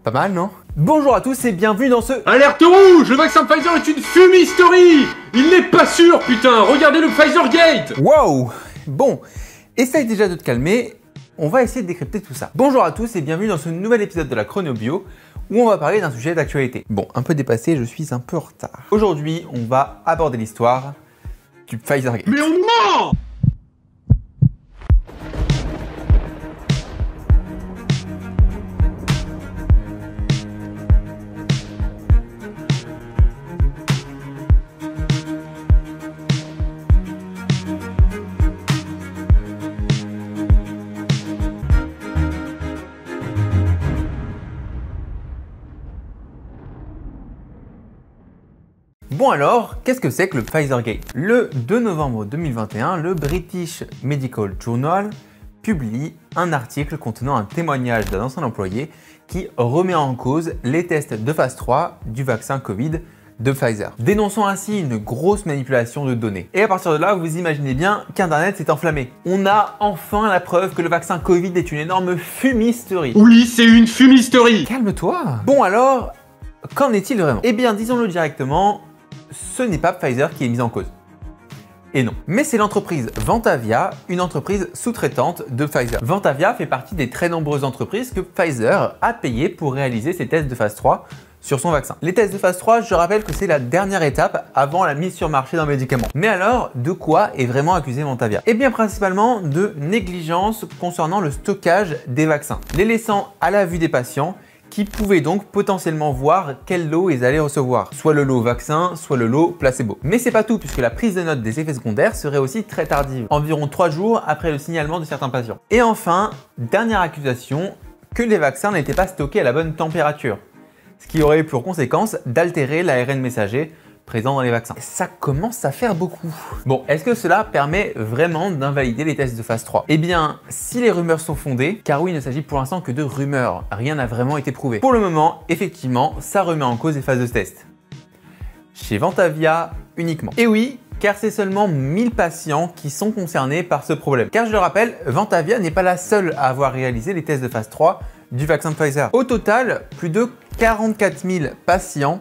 Pas mal, non? Bonjour à tous et bienvenue dans ce... Alerte rouge! Le vaccin Pfizer est une fumisterie! Il n'est pas sûr, putain! Regardez le Pfizer Gate! Wow! Bon, essaye déjà de te calmer, on va essayer de décrypter tout ça. Bonjour à tous et bienvenue dans ce nouvel épisode de la Chronobio où on va parler d'un sujet d'actualité. Bon, un peu dépassé, je suis un peu en retard. Aujourd'hui, on va aborder l'histoire du Pfizer Gate. Mais on ment! Bon alors, qu'est-ce que c'est que le Pfizer Gate? Le 2 novembre 2021, le British Medical Journal publie un article contenant un témoignage d'un ancien employé qui remet en cause les tests de phase 3 du vaccin Covid de Pfizer, dénonçant ainsi une grosse manipulation de données. Et à partir de là, vous imaginez bien qu'Internet s'est enflammé. On a enfin la preuve que le vaccin Covid est une énorme fumisterie. Oui, c'est une fumisterie! Calme-toi. Bon alors, qu'en est-il vraiment? Eh bien, disons-le directement, ce n'est pas Pfizer qui est mis en cause. Et non. Mais c'est l'entreprise Vantavia, une entreprise sous-traitante de Pfizer. Vantavia fait partie des très nombreuses entreprises que Pfizer a payées pour réaliser ses tests de phase 3 sur son vaccin. Les tests de phase 3, je rappelle que c'est la dernière étape avant la mise sur marché d'un médicament. Mais alors, de quoi est vraiment accusé Vantavia? Eh bien, principalement de négligence concernant le stockage des vaccins, les laissant à la vue des patients qui pouvaient donc potentiellement voir quel lot ils allaient recevoir, soit le lot vaccin, soit le lot placebo. Mais c'est pas tout, puisque la prise de note des effets secondaires serait aussi très tardive, environ 3 jours après le signalement de certains patients. Et enfin, dernière accusation, que les vaccins n'étaient pas stockés à la bonne température, ce qui aurait eu pour conséquence d'altérer l'ARN messager présent dans les vaccins. Ça commence à faire beaucoup. Bon, est-ce que cela permet vraiment d'invalider les tests de phase 3? Eh bien, si les rumeurs sont fondées, car oui, il ne s'agit pour l'instant que de rumeurs, rien n'a vraiment été prouvé. Pour le moment, effectivement, ça remet en cause les phases de test. Chez Vantavia uniquement. Et oui, car c'est seulement 1000 patients qui sont concernés par ce problème. Car je le rappelle, Vantavia n'est pas la seule à avoir réalisé les tests de phase 3 du vaccin Pfizer. Au total, plus de 44 000 patients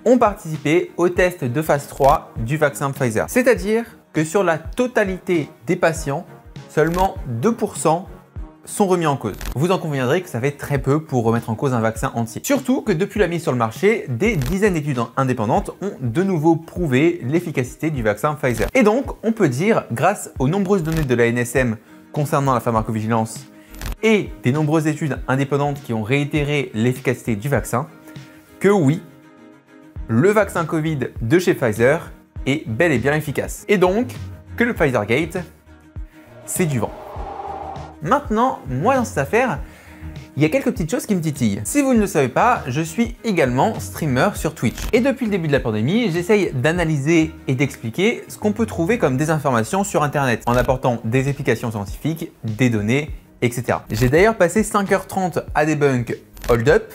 ont participé au test de phase 3 du vaccin Pfizer. C'est-à-dire que sur la totalité des patients, seulement 2% sont remis en cause. Vous en conviendrez que ça fait très peu pour remettre en cause un vaccin entier. Surtout que depuis la mise sur le marché, des dizaines d'études indépendantes ont de nouveau prouvé l'efficacité du vaccin Pfizer. Et donc, on peut dire, grâce aux nombreuses données de la NSM concernant la pharmacovigilance et des nombreuses études indépendantes qui ont réitéré l'efficacité du vaccin, que oui, le vaccin Covid de chez Pfizer est bel et bien efficace. Et donc, que le Pfizer Gate, c'est du vent. Maintenant, moi dans cette affaire, il y a quelques petites choses qui me titillent. Si vous ne le savez pas, je suis également streamer sur Twitch. Et depuis le début de la pandémie, j'essaye d'analyser et d'expliquer ce qu'on peut trouver comme désinformation sur Internet, en apportant des explications scientifiques, des données, etc. J'ai d'ailleurs passé 5h30 à debunk Hold Up,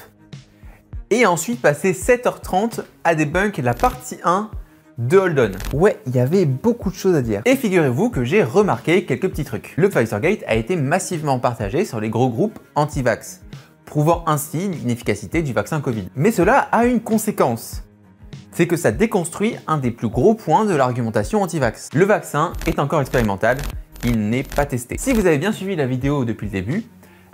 et ensuite passé 7h30 à debunk la partie 1 de Hold On. Ouais, il y avait beaucoup de choses à dire. Et figurez-vous que j'ai remarqué quelques petits trucs. Le Pfizer Gate a été massivement partagé sur les gros groupes anti-vax, prouvant ainsi l'inefficacité du vaccin Covid. Mais cela a une conséquence. C'est que ça déconstruit un des plus gros points de l'argumentation anti-vax. Le vaccin est encore expérimental, il n'est pas testé. Si vous avez bien suivi la vidéo depuis le début,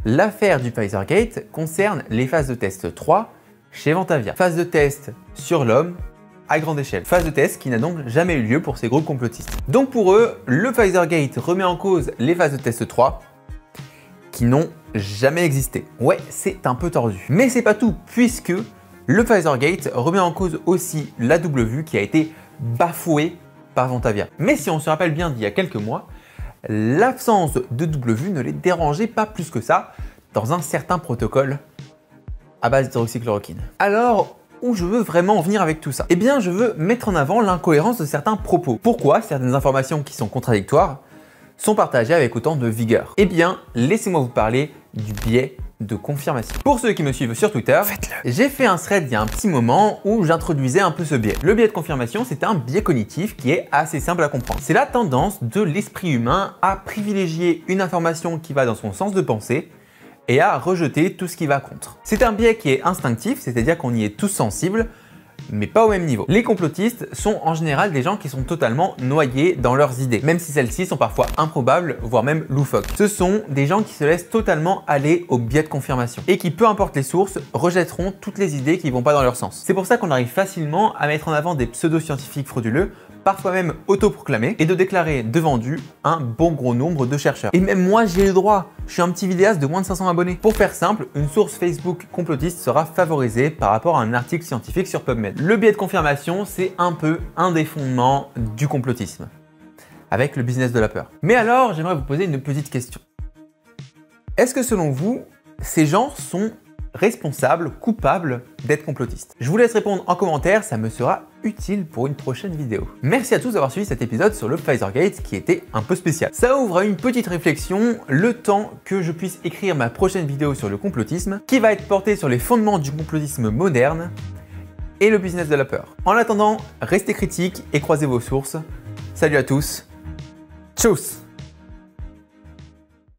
l'affaire du Pfizer Gate concerne les phases de test 3 chez Vantavia. Phase de test sur l'homme à grande échelle. Phase de test qui n'a donc jamais eu lieu pour ces groupes complotistes. Donc pour eux, le Pfizer Gate remet en cause les phases de test 3 qui n'ont jamais existé. Ouais, c'est un peu tordu. Mais c'est pas tout, puisque le Pfizer Gate remet en cause aussi la double vue qui a été bafouée par Vantavia. Mais si on se rappelle bien d'il y a quelques mois, l'absence de double vue ne les dérangeait pas plus que ça dans un certain protocole à base d'hydroxychloroquine. Alors, où je veux vraiment en venir avec tout ça? Eh bien, je veux mettre en avant l'incohérence de certains propos. Pourquoi certaines informations qui sont contradictoires sont partagées avec autant de vigueur? Eh bien, laissez-moi vous parler du biais de confirmation. Pour ceux qui me suivent sur Twitter, j'ai fait un thread il y a un petit moment où j'introduisais un peu ce biais. Le biais de confirmation, c'est un biais cognitif qui est assez simple à comprendre. C'est la tendance de l'esprit humain à privilégier une information qui va dans son sens de pensée et à rejeter tout ce qui va contre. C'est un biais qui est instinctif, c'est-à-dire qu'on y est tous sensibles, mais pas au même niveau. Les complotistes sont en général des gens qui sont totalement noyés dans leurs idées, même si celles-ci sont parfois improbables, voire même loufoques. Ce sont des gens qui se laissent totalement aller au biais de confirmation et qui, peu importe les sources, rejetteront toutes les idées qui vont pas dans leur sens. C'est pour ça qu'on arrive facilement à mettre en avant des pseudo-scientifiques frauduleux, parfois même autoproclamés, et de déclarer devant Dieu un bon gros nombre de chercheurs. Et même moi, j'ai le droit. Je suis un petit vidéaste de moins de 500 abonnés. Pour faire simple, une source Facebook complotiste sera favorisée par rapport à un article scientifique sur PubMed. Le biais de confirmation, c'est un peu un des fondements du complotisme, avec le business de la peur. Mais alors, j'aimerais vous poser une petite question. Est-ce que selon vous, ces gens sont responsables, coupables d'être complotistes? Je vous laisse répondre en commentaire, ça me sera utile pour une prochaine vidéo. Merci à tous d'avoir suivi cet épisode sur le Pfizergate qui était un peu spécial. Ça ouvre à une petite réflexion, le temps que je puisse écrire ma prochaine vidéo sur le complotisme, qui va être portée sur les fondements du complotisme moderne et le business de la peur. En attendant, restez critiques et croisez vos sources. Salut à tous, tchuss!